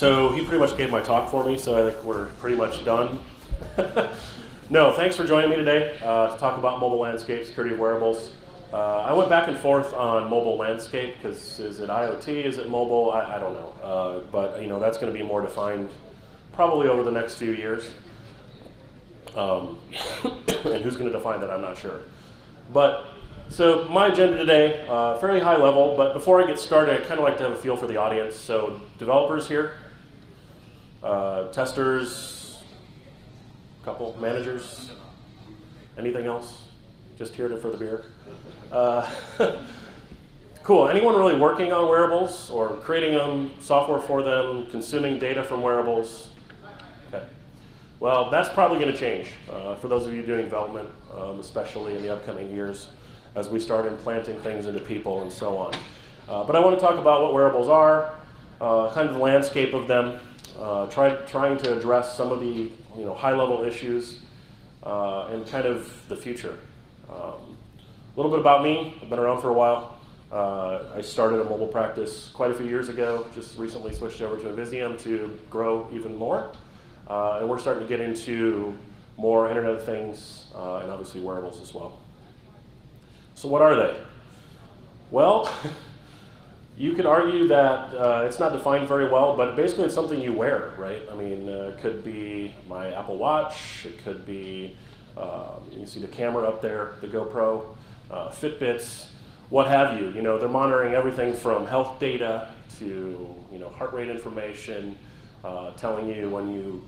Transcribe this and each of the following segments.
So he pretty much gave my talk for me, so I think we're pretty much done. No, thanks for joining me today to talk about mobile landscape, security of wearables. I went back and forth on mobile landscape because is it IoT, is it mobile? I don't know. But you know, that's going to be more defined probably over the next few years. And who's going to define that, I'm not sure. But so my agenda today, fairly high level, but before I get started, I'd kind of like to have a feel for the audience. So developers here, testers, couple, managers, anything else? Just here for the beer. Cool, anyone really working on wearables or creating them, software for them, consuming data from wearables? Okay. Well, that's probably going to change for those of you doing development, especially in the upcoming years as we start implanting things into people and so on. But I want to talk about what wearables are, kind of the landscape of them, trying to address some of the high-level issues and kind of the future. A little bit about me. I've been around for a while. I started a mobile practice quite a few years ago, just recently switched over to Invisium to grow even more. And we're starting to get into more Internet of Things and obviously wearables as well. So what are they? Well, you could argue that it's not defined very well, but basically it's something you wear, right? I mean, it could be my Apple Watch, it could be, you see the camera up there, the GoPro, Fitbits, what have you. You know, they're monitoring everything from health data to, heart rate information, telling you when you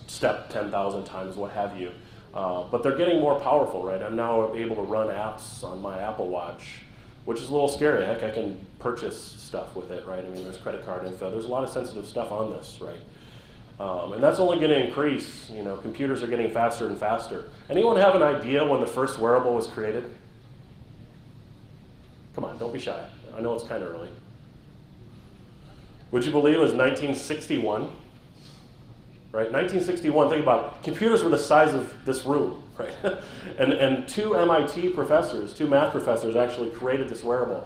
step 10,000 times, what have you. But they're getting more powerful, right? I'm now able to run apps on my Apple Watch, which is a little scary. Heck, I can purchase stuff with it, right? I mean, there's credit card info. There's a lot of sensitive stuff on this, right? And that's only going to increase. Computers are getting faster and faster. Anyone have an idea when the first wearable was created? Come on, don't be shy. I know it's kind of early. Would you believe it was 1961? Right, 1961, think about it. Computers were the size of this room, right? and two MIT professors, two math professors actually created this wearable.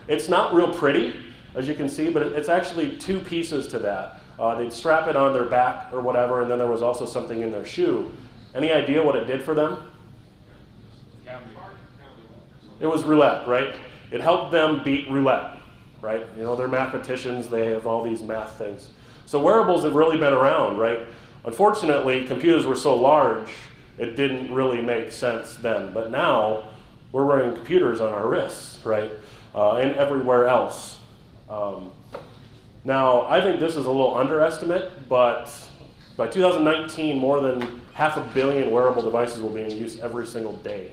It's not real pretty, as you can see, but it's actually two pieces to that. They'd strap it on their back or whatever, and then there was also something in their shoe. Any idea what it did for them? It was roulette, right? It helped them beat roulette, right? They're mathematicians, they have all these math things. So wearables have really been around, right? Unfortunately, computers were so large, it didn't really make sense then. But now, we're wearing computers on our wrists, right? And everywhere else. Now, I think this is a little underestimate, but by 2019, more than 500 million wearable devices will be in use every single day.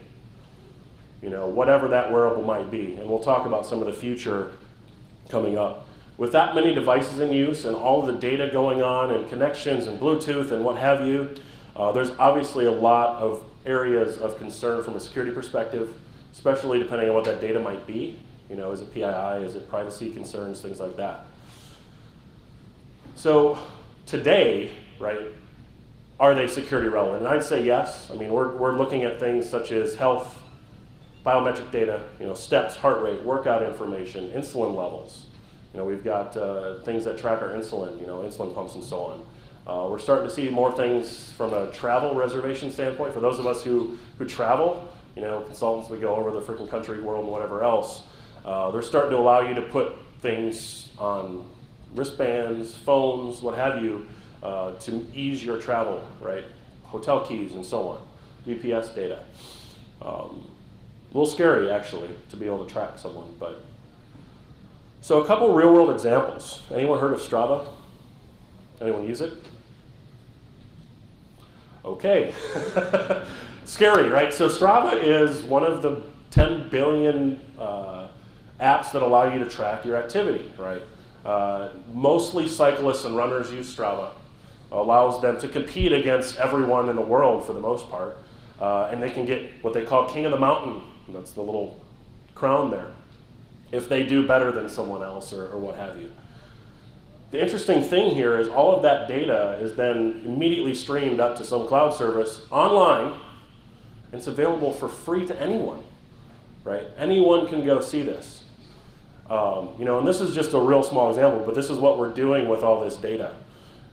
Whatever that wearable might be. And we'll talk about some of the future coming up. With that many devices in use and all of the data going on and connections and Bluetooth and what have you, there's obviously a lot of areas of concern from a security perspective, especially depending on what that data might be. Is it PII, is it privacy concerns, things like that. So today, right, are they security relevant? And I'd say yes. I mean, we're looking at things such as health, biometric data, steps, heart rate, workout information, insulin levels. We've got things that track our insulin, insulin pumps and so on. We're starting to see more things from a travel reservation standpoint. For those of us who travel, consultants, we go over the freaking country, world, and whatever else. They're starting to allow you to put things on wristbands, phones, what have you, to ease your travel, right? Hotel keys and so on, GPS data. A little scary, actually, to be able to track someone, but. So a couple real-world examples. Anyone heard of Strava? Anyone use it? Okay. Scary, right? So Strava is one of the 10 billion apps that allow you to track your activity, right? Mostly cyclists and runners use Strava. Allows them to compete against everyone in the world for the most part. And they can get what they call King of the Mountain. That's the little crown there, if they do better than someone else or what have you. The interesting thing here is all of that data is then immediately streamed up to some cloud service online, and it's available for free to anyone, right? Anyone can go see this. And this is just a real small example, but this is what we're doing with all this data.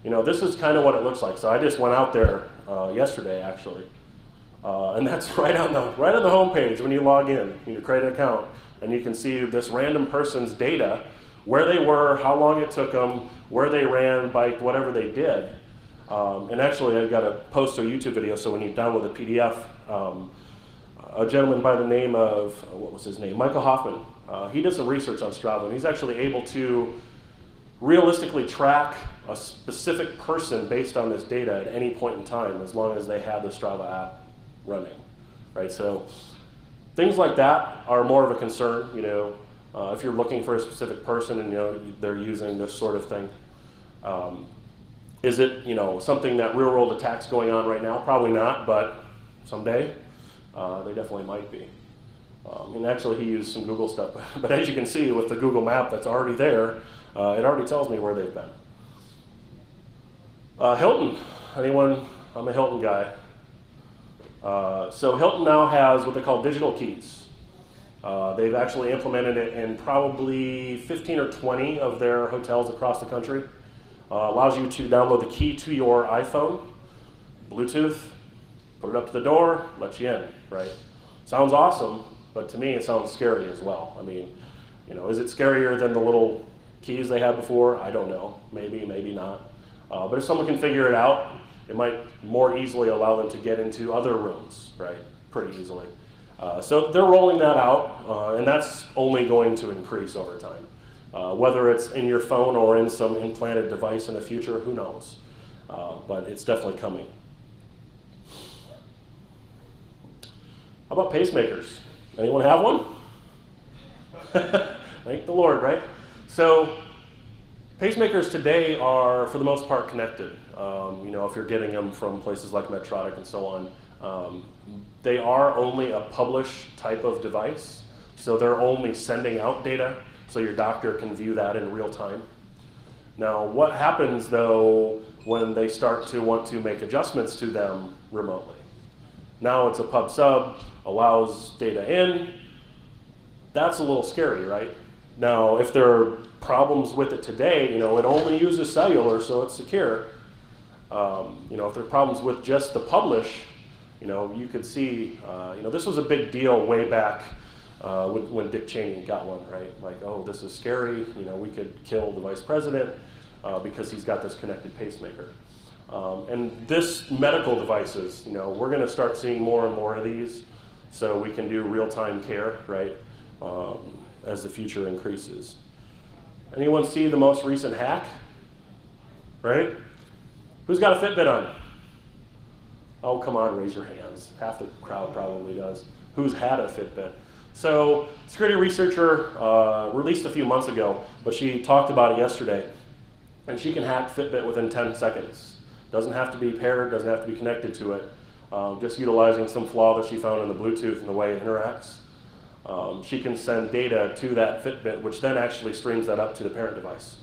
This is kind of what it looks like. So I just went out there yesterday, actually, and that's right on the home page when you log in. You create an account, and you can see this random person's data, where they were, how long it took them, where they ran, biked, whatever they did. And actually, I've got to post a YouTube video, so when you download the PDF, a gentleman by the name of, what was his name? Michael Hoffman. He did some research on Strava, and he's actually able to realistically track a specific person based on this data at any point in time, as long as they have the Strava app running, right? So things like that are more of a concern, if you're looking for a specific person and they're using this sort of thing. Is it something that real world attacks going on right now? Probably not, but someday they definitely might be. And actually he used some Google stuff, but as you can see with the Google map that's already there, it already tells me where they've been. Hilton, anyone? I'm a Hilton guy. So Hilton now has what they call digital keys. They've actually implemented it in probably 15 or 20 of their hotels across the country. Allows you to download the key to your iPhone, Bluetooth, put it up to the door, let you in, right? Sounds awesome, but to me it sounds scary as well. I mean, is it scarier than the little keys they had before? I don't know, maybe, maybe not. But if someone can figure it out, it might more easily allow them to get into other rooms, right? Pretty easily. So they're rolling that out, and that's only going to increase over time. Whether it's in your phone or in some implanted device in the future, who knows? But it's definitely coming. How about pacemakers? Anyone have one? Thank the Lord, right? So pacemakers today are, for the most part, connected. If you're getting them from places like Medtronic and so on, they are only a published type of device. So they're only sending out data, so your doctor can view that in real time. Now, what happens, though, when they start to want to make adjustments to them remotely? Now it's a pub sub, allows data in. That's a little scary, right? Now, if there are problems with it today, it only uses cellular, so it's secure. If there are problems with just the publish, you could see, this was a big deal way back when Dick Cheney got one, right? Like, oh, this is scary. We could kill the vice president because he's got this connected pacemaker. And this medical devices, we're going to start seeing more and more of these, so we can do real-time care, right? As the future increases. Anyone see the most recent hack? Right? Who's got a Fitbit on? Oh, come on, raise your hands. Half the crowd probably does. Who's had a Fitbit? So, security researcher released a few months ago, but she talked about it yesterday. And she can hack Fitbit within 10 seconds. Doesn't have to be paired, doesn't have to be connected to it. Just utilizing some flaw that she found in the Bluetooth and the way it interacts. She can send data to that Fitbit, which then actually streams that up to the parent device.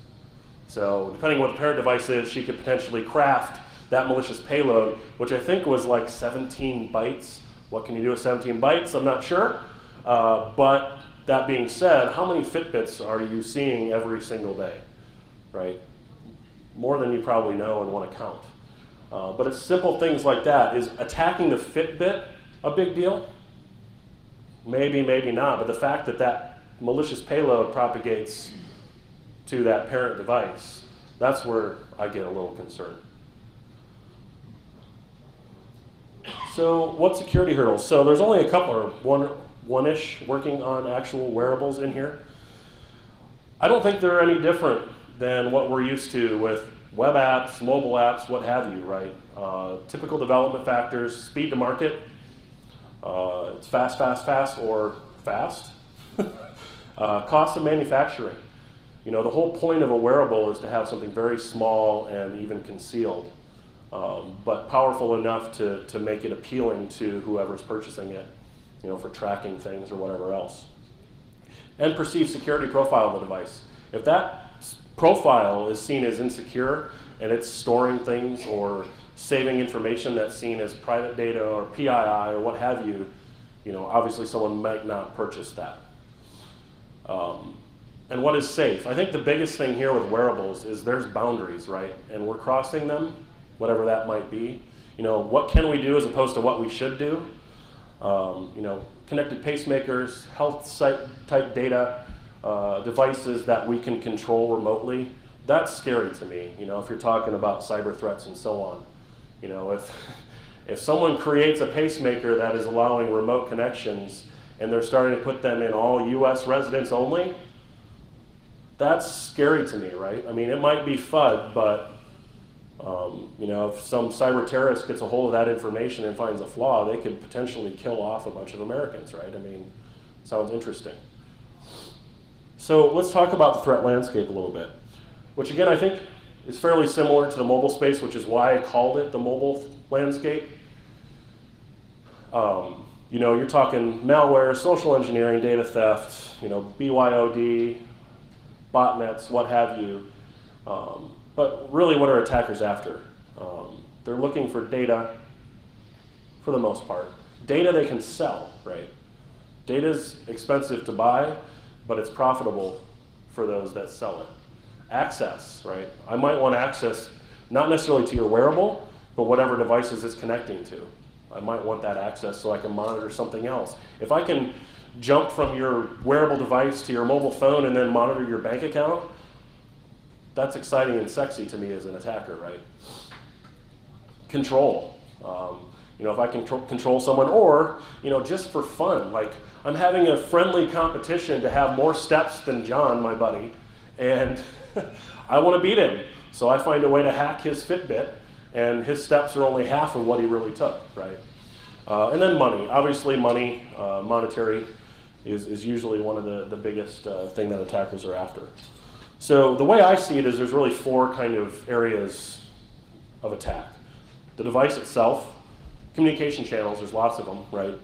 So depending on what the parent device is, she could potentially craft that malicious payload, which I think was like 17 bytes. What can you do with 17 bytes? I'm not sure. But that being said, how many Fitbits are you seeing every single day, right? More than you probably know and want to count. But it's simple things like that. Is attacking the Fitbit a big deal? Maybe, maybe not, but the fact that that malicious payload propagates to that parent device, that's where I get a little concerned. So what security hurdles? So there's only a couple, or one-ish working on actual wearables in here. I don't think they're any different than what we're used to with web apps, mobile apps, what have you, right? Typical development factors, speed to market. It's fast, fast, fast, or fast. Cost of manufacturing. The whole point of a wearable is to have something very small and even concealed, but powerful enough to make it appealing to whoever's purchasing it, for tracking things or whatever else. And perceived security profile of the device. If that profile is seen as insecure and it's storing things or saving information that's seen as private data or PII or what have you, obviously someone might not purchase that. And what is safe? I think the biggest thing here with wearables is there's boundaries, right? And we're crossing them, whatever that might be. You know, what can we do as opposed to what we should do? You know, connected pacemakers, health site type data, devices that we can control remotely. That's scary to me, you know, if you're talking about cyber threats and so on. You know, if someone creates a pacemaker that is allowing remote connections and they're starting to put them in all US residents only, that's scary to me, right? I mean, it might be FUD, but you know, if some cyber terrorist gets a hold of that information and finds a flaw, they could potentially kill off a bunch of Americans, right? I mean, sounds interesting. So let's talk about the threat landscape a little bit, which again, I think is fairly similar to the mobile space, which is why I called it the mobile landscape. You know, you're talking malware, social engineering, data theft, you know, BYOD, botnets, what have you. But really, what are attackers after? They're looking for data, for the most part. Data they can sell, right? Data's expensive to buy, but it's profitable for those that sell it. Access, right? I might want access, not necessarily to your wearable, but whatever devices it's connecting to. I might want that access so I can monitor something else. If I can jump from your wearable device to your mobile phone and then monitor your bank account, that's exciting and sexy to me as an attacker, right? Control. You know, if I can control someone, or, you know, just for fun, like I'm having a friendly competition to have more steps than John, my buddy, and I want to beat him. So I find a way to hack his Fitbit, and his steps are only half of what he really took, right? And then money. Obviously money, monetary, is usually one of the biggest thing that attackers are after. So the way I see it is there's really four kind of areas of attack. The device itself, communication channels, there's lots of them, right?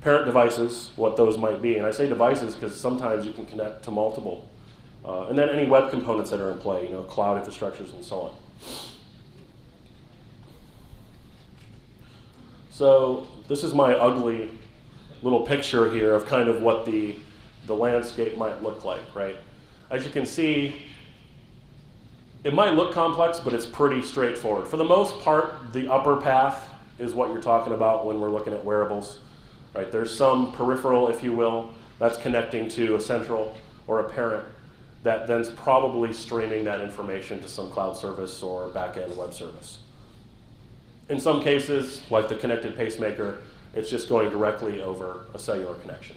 Parent devices, what those might be. And I say devices because sometimes you can connect to multiple. And then any web components that are in play, you know, cloud infrastructures and so on. So this is my ugly little picture here of kind of what the landscape might look like, right? As you can see, it might look complex, but it's pretty straightforward. For the most part, the upper path is what you're talking about when we're looking at wearables, right? There's some peripheral, if you will, that's connecting to a central or a parent that then's probably streaming that information to some cloud service or back-end web service. In some cases, like the connected pacemaker, it's just going directly over a cellular connection.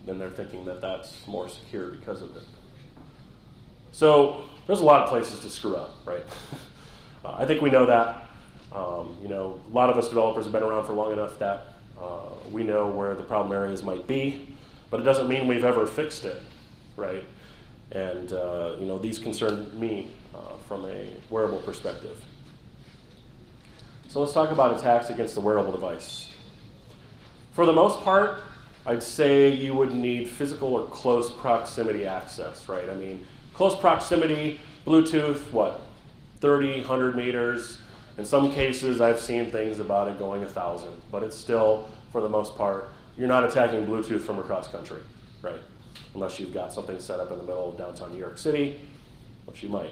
And they're thinking that that's more secure because of it. So there's a lot of places to screw up, right? I think we know that. You know, a lot of us developers have been around for long enough that we know where the problem areas might be, but it doesn't mean we've ever fixed it, right? And you know, these concern me from a wearable perspective. So let's talk about attacks against the wearable device. For the most part, I'd say you would need physical or close proximity access, right? I mean, close proximity, Bluetooth, what, 30, 100 meters. In some cases, I've seen things about it going 1,000, but it's still, for the most part, you're not attacking Bluetooth from across country, right? Unless you've got something set up in the middle of downtown New York City, which you might.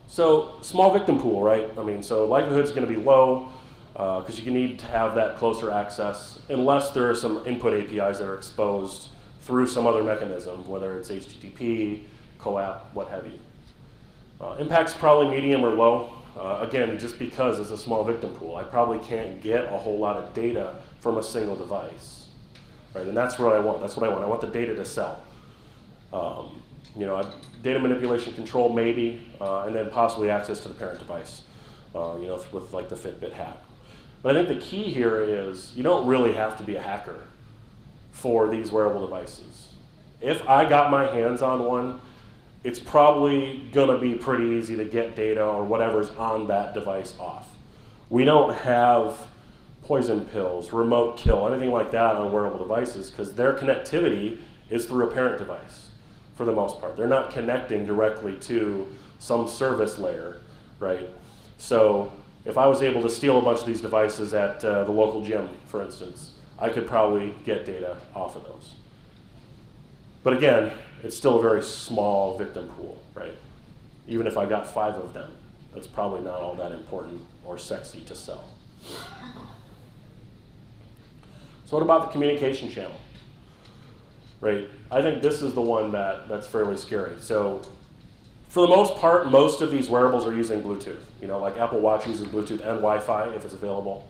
So small victim pool, right? I mean, so likelihood's going to be low because you need to have that closer access unless there are some input APIs that are exposed through some other mechanism, whether it's HTTP, CoAP, what have you. Impact's probably medium or low. Again, just because it's a small victim pool, I probably can't get a whole lot of data from a single device, right? And that's what I want. That's what I want. I want the data to sell. You know, data manipulation control maybe, and then possibly access to the parent device, you know, with like the Fitbit hack. But I think the key here is you don't really have to be a hacker for these wearable devices. If I got my hands on one, it's probably going to be pretty easy to get data or whatever's on that device off. We don't have poison pills, remote kill, anything like that on wearable devices because their connectivity is through a parent device. For the most part. They're not connecting directly to some service layer, right? So if I was able to steal a bunch of these devices at the local gym, for instance, I could probably get data off of those. But again, it's still a very small victim pool, right? Even if I got 5 of them, that's probably not all that important or sexy to sell. So what about the communication channel? Right? I think this is the one that's fairly scary. So for the most part, most of these wearables are using Bluetooth. You know, like Apple Watch uses Bluetooth and Wi-Fi if it's available.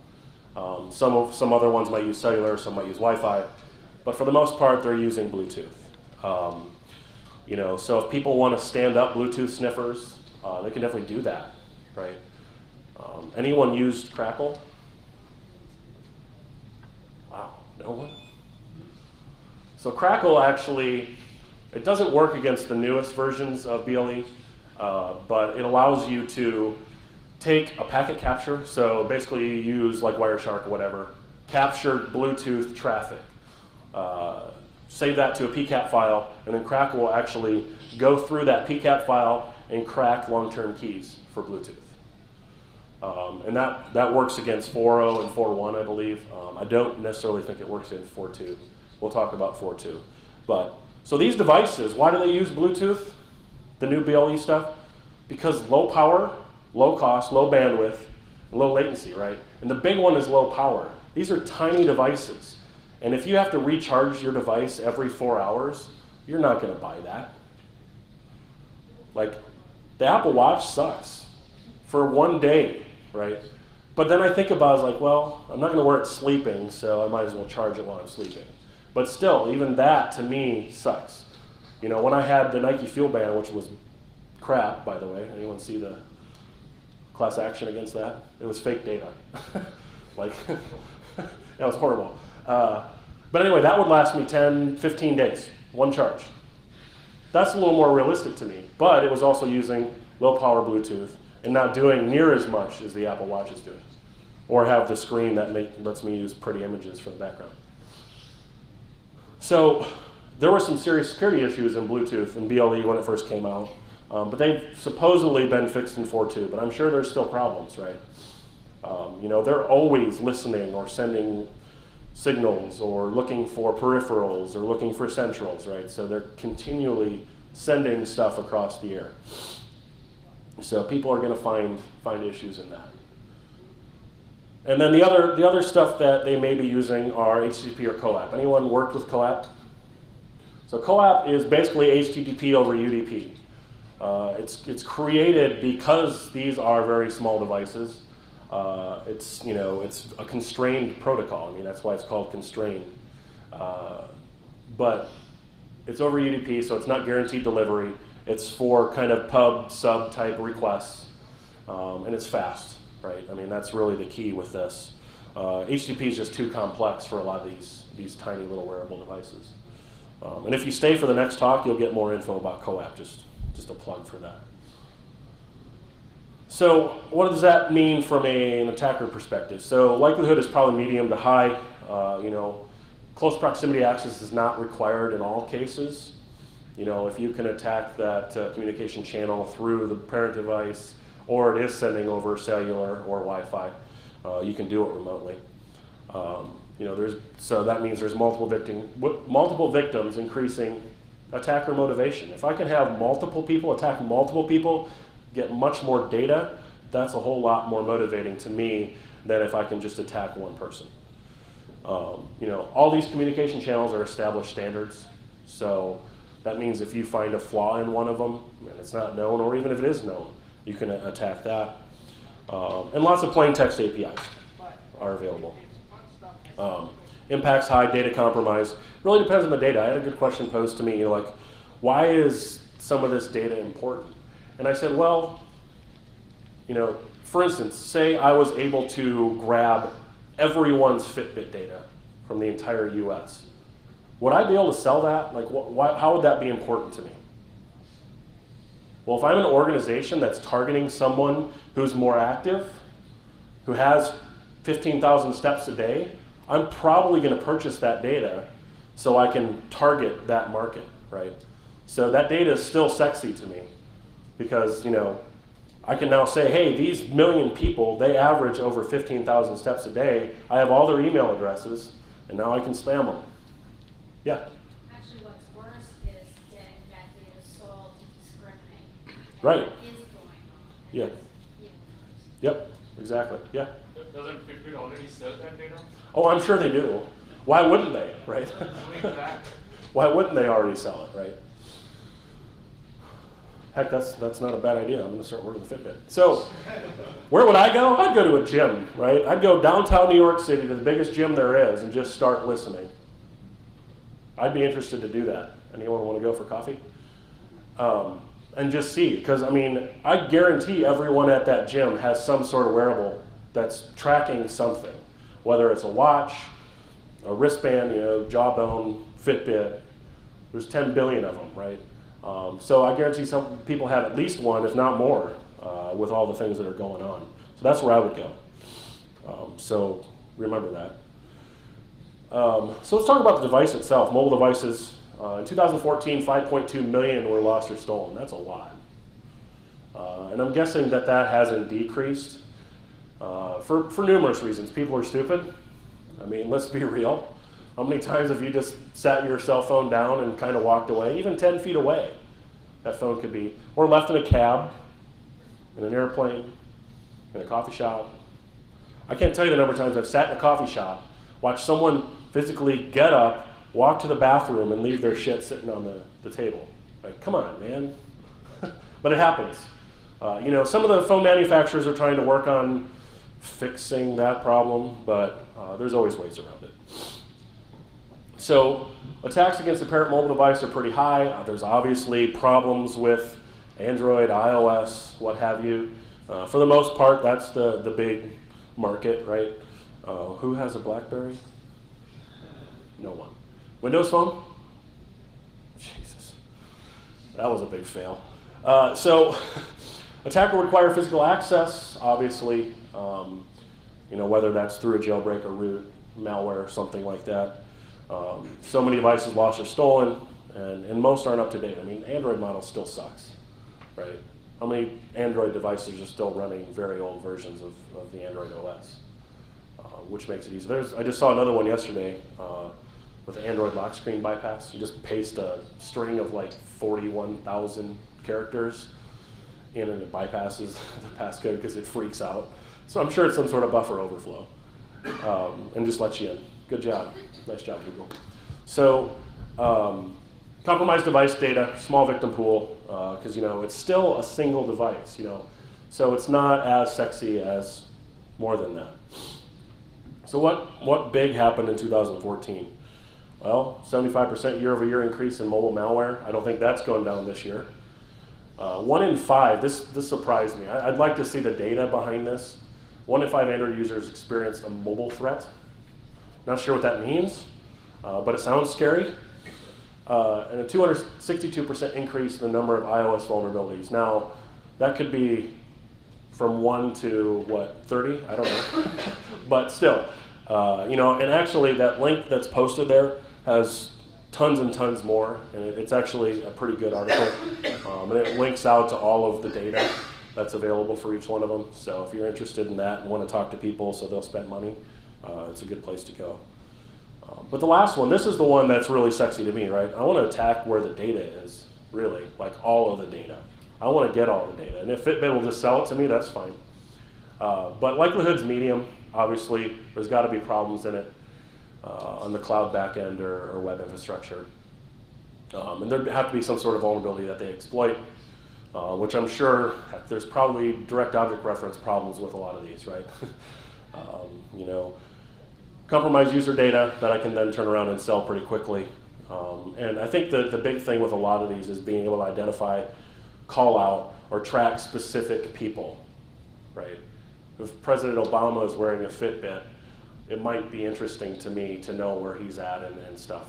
Some other ones might use cellular, some might use Wi-Fi. But for the most part, they're using Bluetooth. You know, so if people want to stand up Bluetooth sniffers, they can definitely do that, right? Anyone used Crackle? Wow, no one? So Crackle actually, it doesn't work against the newest versions of BLE, but it allows you to take a packet capture, so basically you use like Wireshark or whatever, capture Bluetooth traffic, save that to a PCAP file, and then Crackle will actually go through that PCAP file and crack long-term keys for Bluetooth. And that works against 4.0 and 4.1, I believe. I don't necessarily think it works in 4.2. We'll talk about 4.2. But, so these devices, why do they use Bluetooth, the new BLE stuff? Because low power, low cost, low bandwidth, low latency, right? And the big one is low power. These are tiny devices. And if you have to recharge your device every 4 hours, you're not going to buy that. Like, the Apple Watch sucks for 1 day, right? But then I think about it, like, well, I'm not going to wear it sleeping, so I might as well charge it while I'm sleeping. But still, even that, to me, sucks. You know, when I had the Nike Fuel Band, which was crap, by the way. Anyone see the class action against that? It was fake data. Like, that was horrible. But anyway, that would last me 10, 15 days, one charge. That's a little more realistic to me, but it was also using low power Bluetooth and not doing near as much as the Apple Watch is doing, or have the screen that lets me use pretty images for the background. So there were some serious security issues in Bluetooth and BLE when it first came out, but they've supposedly been fixed in 4.2, but I'm sure there's still problems, right? You know, they're always listening or sending signals or looking for peripherals or looking for centrals, right? So they're continually sending stuff across the air. So people are going to find issues in that. And then the other stuff that they may be using are HTTP or CoAP. Anyone worked with CoAP? So CoAP is basically HTTP over UDP. It's created because these are very small devices. It's a constrained protocol. I mean, that's why it's called constrained. But it's over UDP, so it's not guaranteed delivery. It's for kind of pub sub type requests, and it's fast, right? I mean, that's really the key with this. HTTP is just too complex for a lot of these tiny little wearable devices. And if you stay for the next talk, you'll get more info about CoAP. Just a plug for that. So what does that mean from an attacker perspective? So likelihood is probably medium to high. You know, close proximity access is not required in all cases. You know, if you can attack that communication channel through the parent device, or it is sending over cellular or Wi-Fi, you can do it remotely. You know, so that means there's multiple victims, increasing attacker motivation. If I can have multiple people attack multiple people, get much more data, that's a whole lot more motivating to me than if I can just attack one person. You know, all these communication channels are established standards, so that means if you find a flaw in one of them and it's not known, or even if it is known, you can attack that. And lots of plain text APIs are available. Impacts high, data compromise. Really depends on the data. I had a good question posed to me, you know, like, why is some of this data important? And I said, well, you know, for instance, say I was able to grab everyone's Fitbit data from the entire US. Would I be able to sell that? Like, how would that be important to me? Well, if I'm an organization that's targeting someone who's more active, who has 15,000 steps a day, I'm probably going to purchase that data so I can target that market, right? So that data is still sexy to me because, you know, I can now say, hey, these million people, they average over 15,000 steps a day. I have all their email addresses, and now I can spam them. Yeah? Actually, what's worse is Right. is going on. Yeah. Yeah. Yep. Exactly. Yeah. Doesn't Fitbit already sell that data? Oh, I'm sure they do. Why wouldn't they, right? Doing that. Why wouldn't they already sell it, right? Heck, that's not a bad idea. I'm going to start working with Fitbit. So, where would I go? I'd go to a gym, right? I'd go downtown New York City to the biggest gym there is and just start listening. I'd be interested to do that. Anyone want to go for coffee? And just see, because I mean, I guarantee everyone at that gym has some sort of wearable that's tracking something, whether it's a watch, a wristband, you know, Jawbone, Fitbit. There's 10 billion of them, right? So I guarantee some people have at least one, if not more, with all the things that are going on. So that's where I would go. So remember that. So let's talk about the device itself, mobile devices. In 2014, 5.2 million were lost or stolen. That's a lot. And I'm guessing that that hasn't decreased for numerous reasons. People are stupid. I mean, let's be real. How many times have you just sat your cell phone down and kind of walked away, even 10 feet away? That phone could be, or left in a cab, in an airplane, in a coffee shop. I can't tell you the number of times I've sat in a coffee shop, watched someone physically get up, walk to the bathroom, and leave their shit sitting on the table. Like, come on, man. But it happens. You know, some of the phone manufacturers are trying to work on fixing that problem, but there's always ways around it. So attacks against the parent mobile device are pretty high. There's obviously problems with Android, iOS, what have you. For the most part, that's the big market, right? Who has a BlackBerry? No one. Windows Phone? Jesus. That was a big fail. So attacker would require physical access, obviously, you know, whether that's through a jailbreak or root, malware, or something like that. So many devices lost or stolen, and most aren't up to date. I mean, Android model still sucks, right? How many Android devices are still running very old versions of the Android OS, which makes it easy. I just saw another one yesterday with Android lock screen bypass. You just paste a string of like 41,000 characters in and it bypasses the passcode because it freaks out. So I'm sure it's some sort of buffer overflow and just lets you in. Good job. Nice job, Google. So compromised device data, small victim pool, because you know it's still a single device, you know, so it's not as sexy as more than that. So what big happened in 2014? Well, 75% year-over-year increase in mobile malware. I don't think that's going down this year. 1 in 5. This surprised me. I'd like to see the data behind this. 1 in 5 Android users experienced a mobile threat. Not sure what that means, but it sounds scary. And a 262% increase in the number of iOS vulnerabilities. Now, that could be from 1 to, what, 30? I don't know. But still, you know, and actually that link that's posted there has tons and tons more, and it's actually a pretty good article. And it links out to all of the data that's available for each one of them. So if you're interested in that and want to talk to people so they'll spend money, it's a good place to go. But the last one, this is the one that's really sexy to me, right? I want to attack where the data is, really, like all of the data. I want to get all the data. And if Fitbit will just sell it to me, that's fine. But likelihood's medium. Obviously, there's got to be problems in it on the cloud backend or web infrastructure. And there have to be some sort of vulnerability that they exploit, which I'm sure there's probably direct object reference problems with a lot of these, right? You know, compromised user data that I can then turn around and sell pretty quickly. And I think the big thing with a lot of these is being able to identify, call out, or track specific people, right? If President Obama is wearing a Fitbit, it might be interesting to me to know where he's at and stuff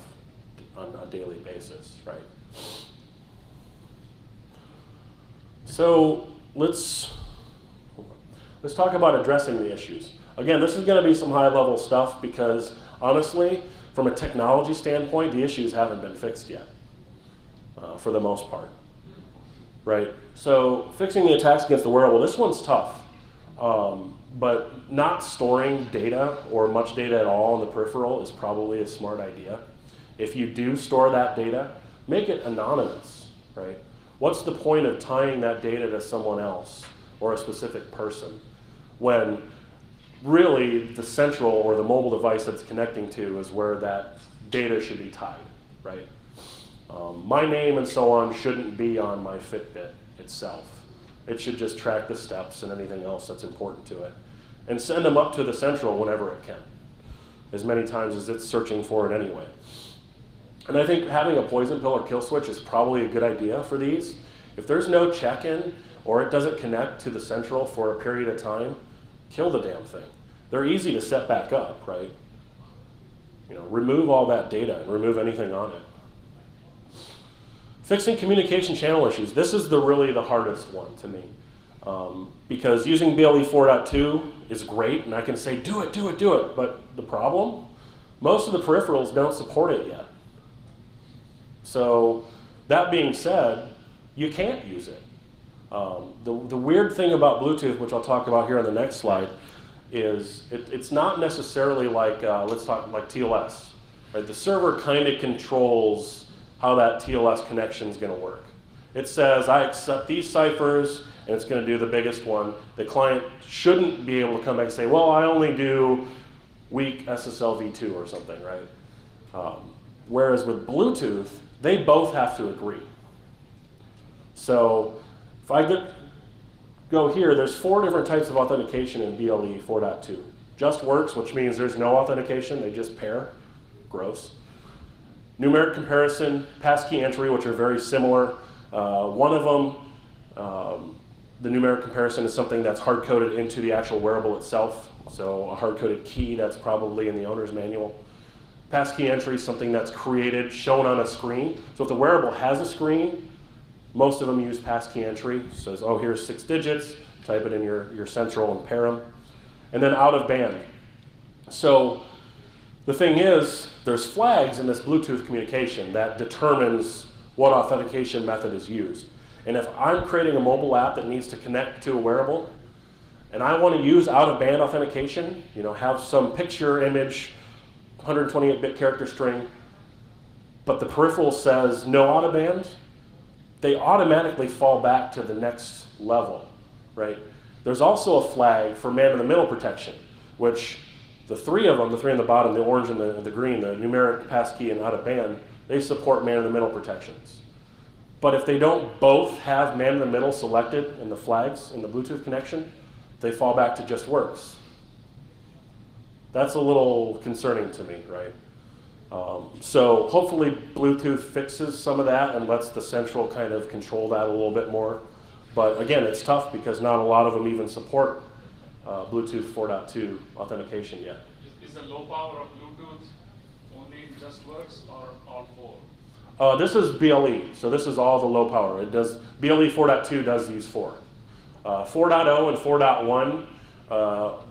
on a daily basis, right? So let's talk about addressing the issues. Again, this is going to be some high-level stuff because, honestly, from a technology standpoint, the issues haven't been fixed yet, for the most part, right? So fixing the attacks against the wearable, this one's tough, but not storing data or much data at all in the peripheral is probably a smart idea. If you do store that data, make it anonymous, right? What's the point of tying that data to someone else or a specific person when really the central or the mobile device that's connecting to is where that data should be tied, right? My name and so on shouldn't be on my Fitbit itself. It should just track the steps and anything else that's important to it and send them up to the central whenever it can, as many times as it's searching for it anyway. And I think having a poison pill or kill switch is probably a good idea for these. If there's no check-in or it doesn't connect to the central for a period of time, kill the damn thing. They're easy to set back up, right? You know, remove all that data and remove anything on it. Fixing communication channel issues. This is really the hardest one to me. Because using BLE 4.2 is great, and I can say, do it, do it, do it. But the problem, most of the peripherals don't support it yet. So that being said, you can't use it. The weird thing about Bluetooth, which I'll talk about here on the next slide, is it's not necessarily like, let's talk like TLS. Right? The server kind of controls how that TLS connection is going to work. It says, I accept these ciphers, and it's going to do the biggest one. The client shouldn't be able to come back and say, well, I only do weak SSL v2 or something, right? Whereas with Bluetooth, they both have to agree. So if I go here, there's 4 different types of authentication in BLE 4.2. Just works, which means there's no authentication, they just pair. Gross. Numeric comparison, passkey entry, which are very similar. One of them, the numeric comparison is something that's hard-coded into the actual wearable itself. So a hard-coded key that's probably in the owner's manual. Passkey entry is something that's created, shown on a screen. So if the wearable has a screen, most of them use passkey entry. It says, oh, here's 6 digits. Type it in your central and pair them. And then out of band. So the thing is, there's flags in this Bluetooth communication that determines what authentication method is used. And if I'm creating a mobile app that needs to connect to a wearable, and I want to use out-of-band authentication, you know, have some picture, image, 128-bit character string, but the peripheral says no out-of-band, they automatically fall back to the next level, right? There's also a flag for man-in-the-middle protection, which the 3 of them, the 3 on the bottom, the orange and the green, the numeric, passkey, and out-of-band, they support man-in-the-middle protections. But if they don't both have man-in-the-middle selected in the flags in the Bluetooth connection, they fall back to just works. That's a little concerning to me, right? So hopefully Bluetooth fixes some of that and lets the central kind of control that a little bit more. But again, it's tough because not a lot of them even support Bluetooth 4.2 authentication yet. Is the low power of Bluetooth only just works or all 4? This is BLE, so this is all the low power. It does, BLE 4.2 does these 4. 4.0 and 4.1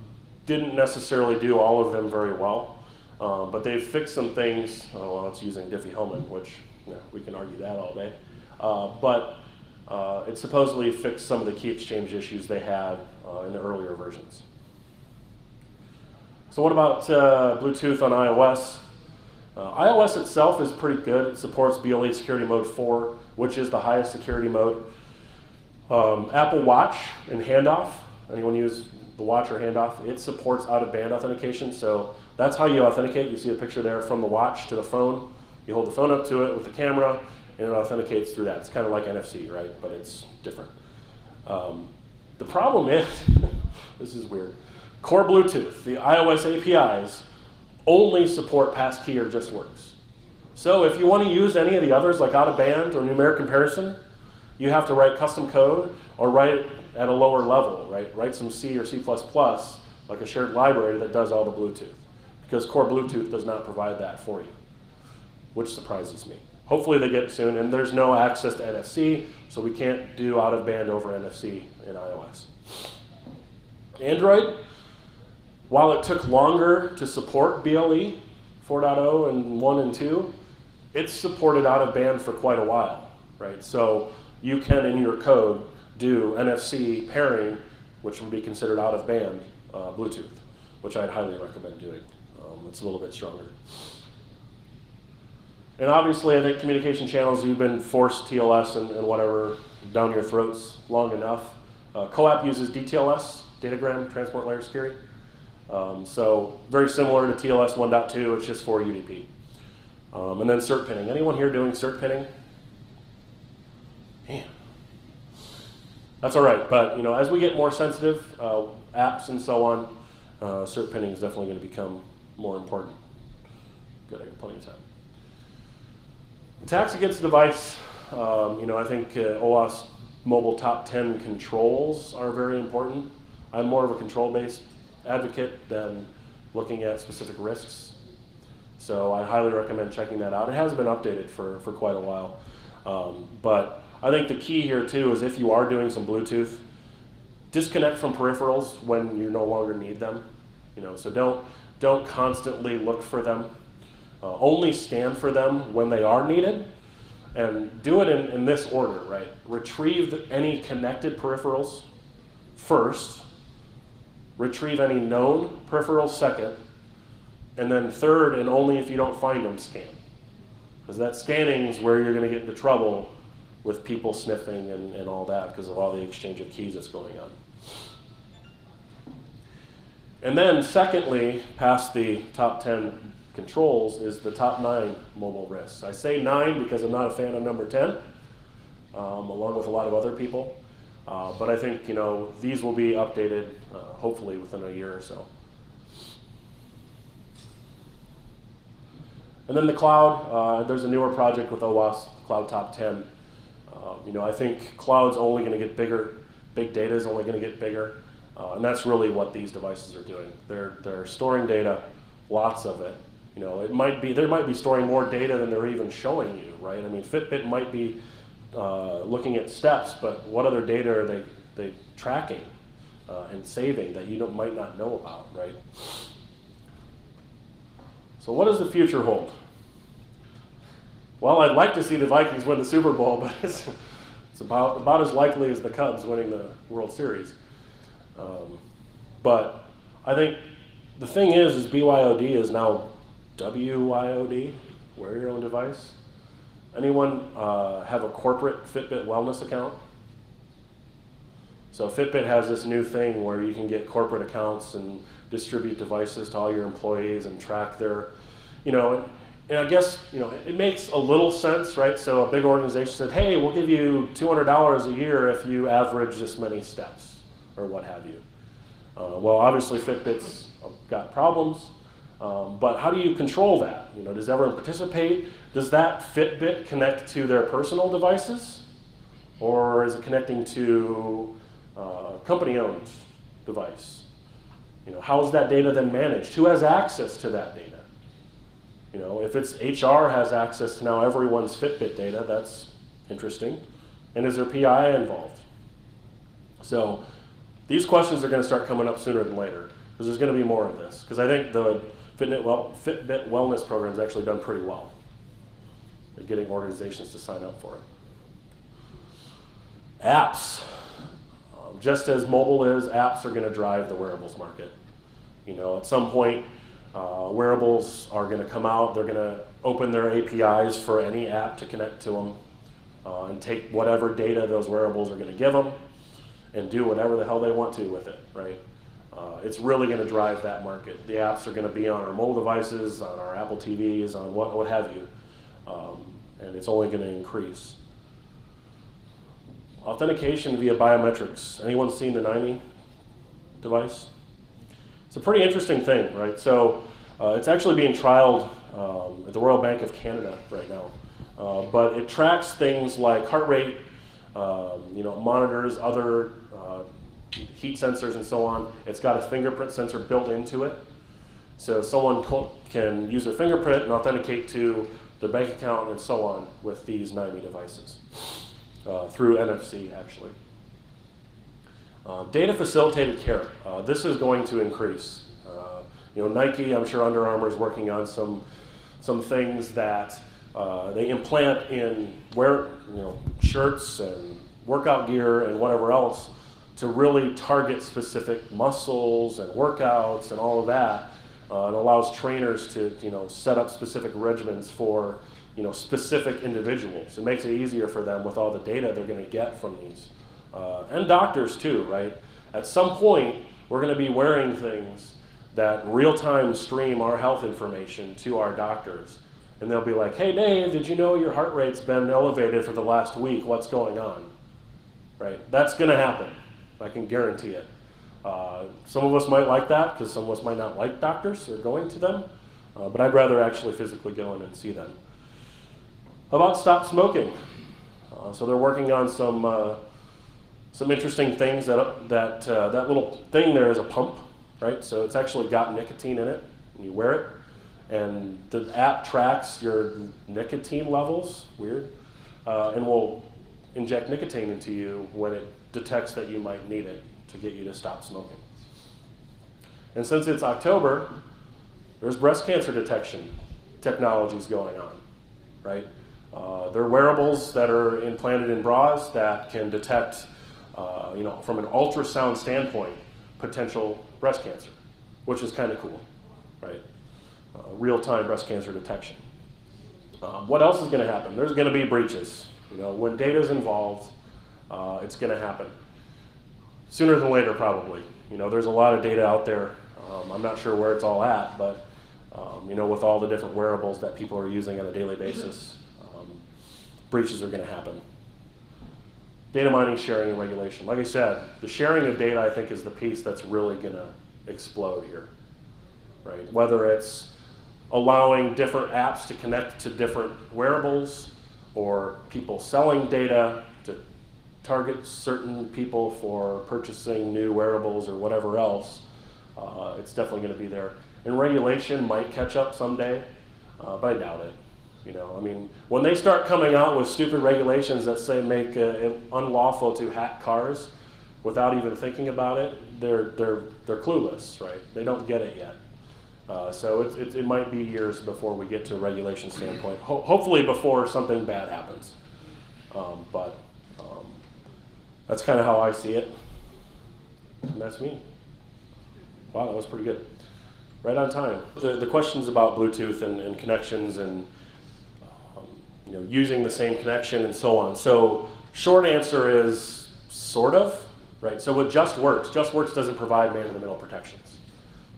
didn't necessarily do all of them very well, but they've fixed some things. Well, it's using Diffie-Hellman, which we can argue that all day. But it supposedly fixed some of the key exchange issues they had in the earlier versions. So what about Bluetooth on iOS? iOS itself is pretty good. It supports BLE Security Mode 4, which is the highest security mode. Apple Watch and handoff, anyone use the watch or handoff, it supports out-of-band authentication. So that's how you authenticate. You see a picture there from the watch to the phone. You hold the phone up to it with the camera, and it authenticates through that. It's kind of like NFC, right? But it's different. The problem is, this is weird, core Bluetooth, the iOS APIs, only support passkey or just works. So if you want to use any of the others, like out-of-band or numeric comparison, you have to write custom code or write it at a lower level, right? Write some C or C++, like a shared library that does all the Bluetooth. Because core Bluetooth does not provide that for you, which surprises me. Hopefully they get it soon, and there's no access to NFC, so we can't do out-of-band over NFC in iOS. Android, while it took longer to support BLE 4.0 and 1 and 2, it's supported out-of-band for quite a while, right? So you can, in your code, do NFC pairing, which would be considered out-of-band Bluetooth, which I'd highly recommend doing. It's a little bit stronger. And obviously, I think communication channels, you've been forced TLS and whatever down your throats long enough. CoAP uses DTLS, Datagram Transport Layer Security. So very similar to TLS 1.2, it's just for UDP. And then cert pinning. Anyone here doing cert pinning? Man. That's all right, but as we get more sensitive, apps and so on, cert pinning is definitely going to become more important. Good, I got plenty of time. Attacks against the device, I think OWASP mobile top 10 controls are very important. I'm more of a control-based advocate than looking at specific risks. So I highly recommend checking that out. It has been updated for quite a while. But I think the key here too is if you are doing some Bluetooth, disconnect from peripherals when you no longer need them. So don't constantly look for them. Only scan for them when they are needed, and do it in this order, right? Retrieve any connected peripherals first, retrieve any known peripherals second, and then third, and only if you don't find them, scan. Because that scanning is where you're going to get into trouble with people sniffing and all that because of all the exchange of keys that's going on. And then secondly, past the top 10 controls is the top 9 mobile risks. I say 9 because I'm not a fan of number 10, along with a lot of other people. But I think these will be updated hopefully within a year or so. And then the cloud, there's a newer project with OWASP, Cloud Top 10. I think cloud's only going to get bigger, big data is only going to get bigger, and that's really what these devices are doing. They're storing data, lots of it. They might be storing more data than they're even showing you, right? I mean, Fitbit might be looking at steps, but what other data are they tracking and saving that you might not know about, right? So what does the future hold? Well, I'd like to see the Vikings win the Super Bowl, but it's about as likely as the Cubs winning the World Series. But I think the thing is BYOD is now WYOD, wear your own device. Anyone have a corporate Fitbit wellness account? So Fitbit has this new thing where you can get corporate accounts and distribute devices to all your employees and track their, and I guess, it makes a little sense, right? So a big organization said, hey, we'll give you $200 a year if you average this many steps, or what have you. Well, obviously Fitbit's got problems, but how do you control that? Does everyone participate? Does that Fitbit connect to their personal devices? Or is it connecting to a company-owned device? How is that data then managed? Who has access to that data? If it's HR has access to now everyone's Fitbit data, that's interesting. And is there PI involved? So these questions are going to start coming up sooner than later because there's going to be more of this. Because I think the Fitbit wellness program has actually done pretty well at getting organizations to sign up for it. Apps. Just as mobile is, apps are going to drive the wearables market. At some point, wearables are going to come out. They're going to open their APIs for any app to connect to them and take whatever data those wearables are going to give them and do whatever the hell they want to with it, right? It's really going to drive that market. The apps are going to be on our mobile devices, on our Apple TVs, on what have you, and it's only going to increase. Authentication via biometrics. Anyone seen the 90 device? It's a pretty interesting thing, right? So it's actually being trialed at the Royal Bank of Canada right now. But it tracks things like heart rate, monitors other heat sensors and so on. It's got a fingerprint sensor built into it. So someone can use their fingerprint and authenticate to their bank account and so on with these 90 devices through NFC, actually. Data facilitated care. This is going to increase. Nike, I'm sure Under Armour is working on some things that they implant in shirts and workout gear and whatever else to really target specific muscles and workouts and all of that. It allows trainers to set up specific regimens for specific individuals. It makes it easier for them with all the data they're going to get from these. And doctors too, right? At some point, we're going to be wearing things that real-time stream our health information to our doctors. And they'll be like, hey Dave, did you know your heart rate's been elevated for the last week? What's going on? Right? That's going to happen. I can guarantee it. Some of us might like that because some of us might not like doctors or going to them. But I'd rather actually physically go in and see them. How about stop smoking? So they're working on some interesting things. That little thing there is a pump, right? So it's actually got nicotine in it, and you wear it. And the app tracks your nicotine levels, weird, and will inject nicotine into you when it detects that you might need it to get you to stop smoking. And since it's October, there's breast cancer detection technologies going on, right? There are wearables that are implanted in bras that can detect, from an ultrasound standpoint, potential breast cancer, which is kind of cool, right? Real-time breast cancer detection. What else is going to happen? There's going to be breaches. When data is involved, it's going to happen. Sooner than later, probably. There's a lot of data out there. I'm not sure where it's all at, but with all the different wearables that people are using on a daily basis, breaches are going to happen. Data mining, sharing, and regulation. Like I said, the sharing of data, I think, is the piece that's really going to explode here, right? Whether it's allowing different apps to connect to different wearables, or people selling data to target certain people for purchasing new wearables or whatever else, it's definitely going to be there. And regulation might catch up someday, but I doubt it. When they start coming out with stupid regulations that say make it unlawful to hack cars without even thinking about it, they're clueless, right? They don't get it yet. So it might be years before we get to a regulation standpoint. Hopefully before something bad happens. But that's kind of how I see it. And that's me. Wow, that was pretty good. Right on time. The questions about Bluetooth and connections and using the same connection and so on. So short answer is sort of, right? So with JustWorks doesn't provide man-in-the-middle protections.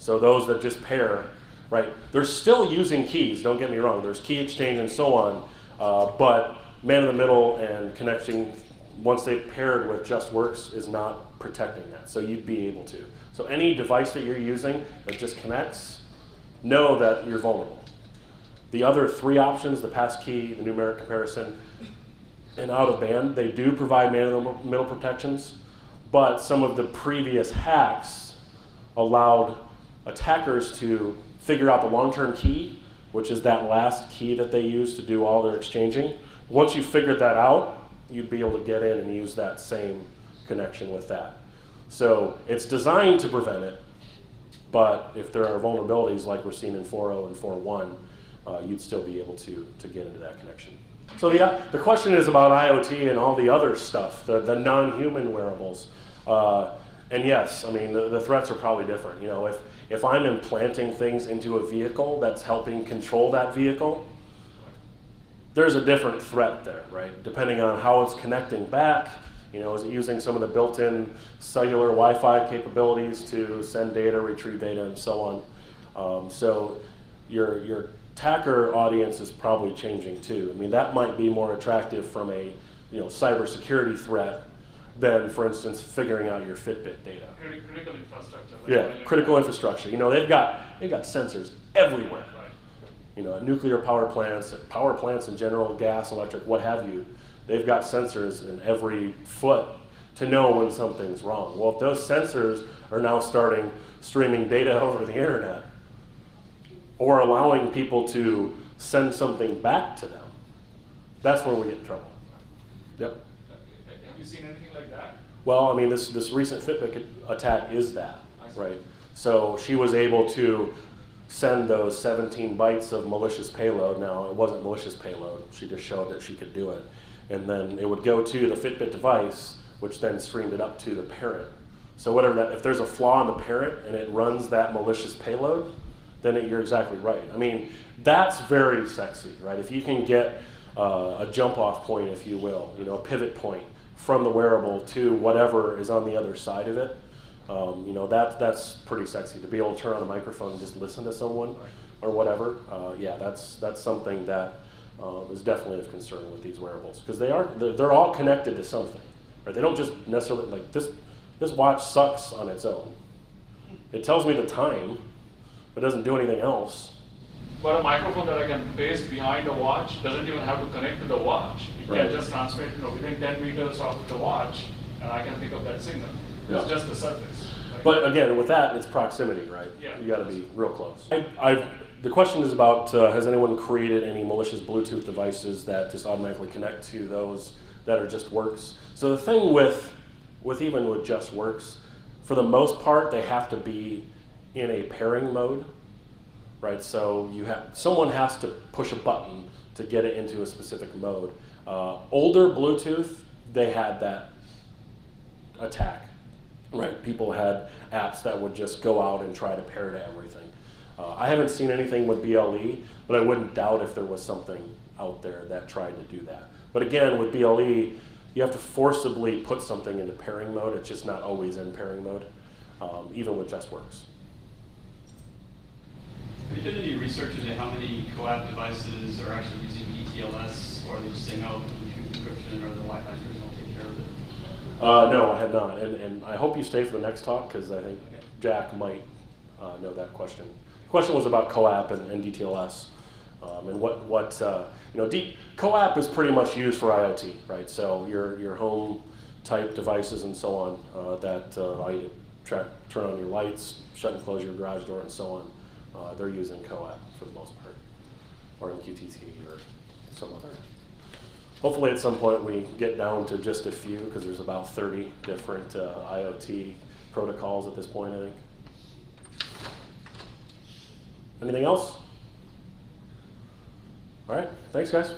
So those that just pair, right? They're still using keys, don't get me wrong. There's key exchange and so on, but man-in-the-middle and connecting, once they've paired with JustWorks, is not protecting that. So you'd be able to. So any device that you're using that just connects, know that you're vulnerable. The other three options, the passkey, the numeric comparison, and out of band, they do provide man-in-the-middle protections, but some of the previous hacks allowed attackers to figure out the long-term key, which is that last key that they use to do all their exchanging. Once you figured that out, you'd be able to get in and use that same connection with that. So it's designed to prevent it, but if there are vulnerabilities like we're seeing in 4.0 and 4.1, you'd still be able to get into that connection. So the question is about IoT and all the other stuff, the non-human wearables. And yes, the threats are probably different. If I'm implanting things into a vehicle that's helping control that vehicle, there's a different threat there, right? Depending on how it's connecting back, is it using some of the built-in cellular Wi-Fi capabilities to send data, retrieve data, and so on. So your attacker audience is probably changing too. That might be more attractive from a cybersecurity threat than, for instance, figuring out your Fitbit data. Critical infrastructure. Yeah, critical infrastructure. They've got sensors everywhere. At nuclear power plants in general, gas, electric, what have you. They've got sensors in every foot to know when something's wrong. Well, if those sensors are now starting streaming data over the internet, or allowing people to send something back to them, that's when we get in trouble. Yep. Have you seen anything like that? Well, this recent Fitbit attack is that, right? So she was able to send those 17 bytes of malicious payload. Now, it wasn't malicious payload. She just showed that she could do it. And then it would go to the Fitbit device, which then streamed it up to the parent. So if there's a flaw in the parent and it runs that malicious payload, then you're exactly right. That's very sexy, right? If you can get a jump-off point, if you will, a pivot point from the wearable to whatever is on the other side of it, that's pretty sexy. To be able to turn on a microphone and just listen to someone or whatever, yeah, that's something that is definitely of concern with these wearables, because they're all connected to something, right? They don't just necessarily, like this watch sucks on its own. It tells me the time, but doesn't do anything else. But a microphone that I can place behind a watch doesn't even have to connect to the watch. It Right. can just transmit within 10 meters of the watch, and I can pick up that signal. It's Yeah. just the surface. Right? But again, with that, it's proximity, right? Yeah. You got to be real close. The question is about, has anyone created any malicious Bluetooth devices that just automatically connect to those that are just works? So the thing with even with just works, for the most part, they have to be in a pairing mode, right? So someone has to push a button to get it into a specific mode. Older Bluetooth, they had that attack, right? People had apps that would just go out and try to pair to everything. I haven't seen anything with BLE, but I wouldn't doubt if there was something out there that tried to do that. But again, with BLE, you have to forcibly put something into pairing mode. It's just not always in pairing mode, even with JustWorks. Have you done any research into how many co-app devices are actually using ETLS, or are they just saying, oh, Bluetooth encryption or the Wi-Fi version will take care of it? No, I have not. And I hope you stay for the next talk, because I think Jack might know that question. The question was about co-app and DTLS. And co-app is pretty much used for IoT, right? So your home type devices and so on that allow you to turn on your lights, shut and close your garage door, and so on. They're using co-app for the most part, or MQTT or some other. Hopefully at some point we get down to just a few, because there's about 30 different IoT protocols at this point, I think. Anything else? All right, thanks guys.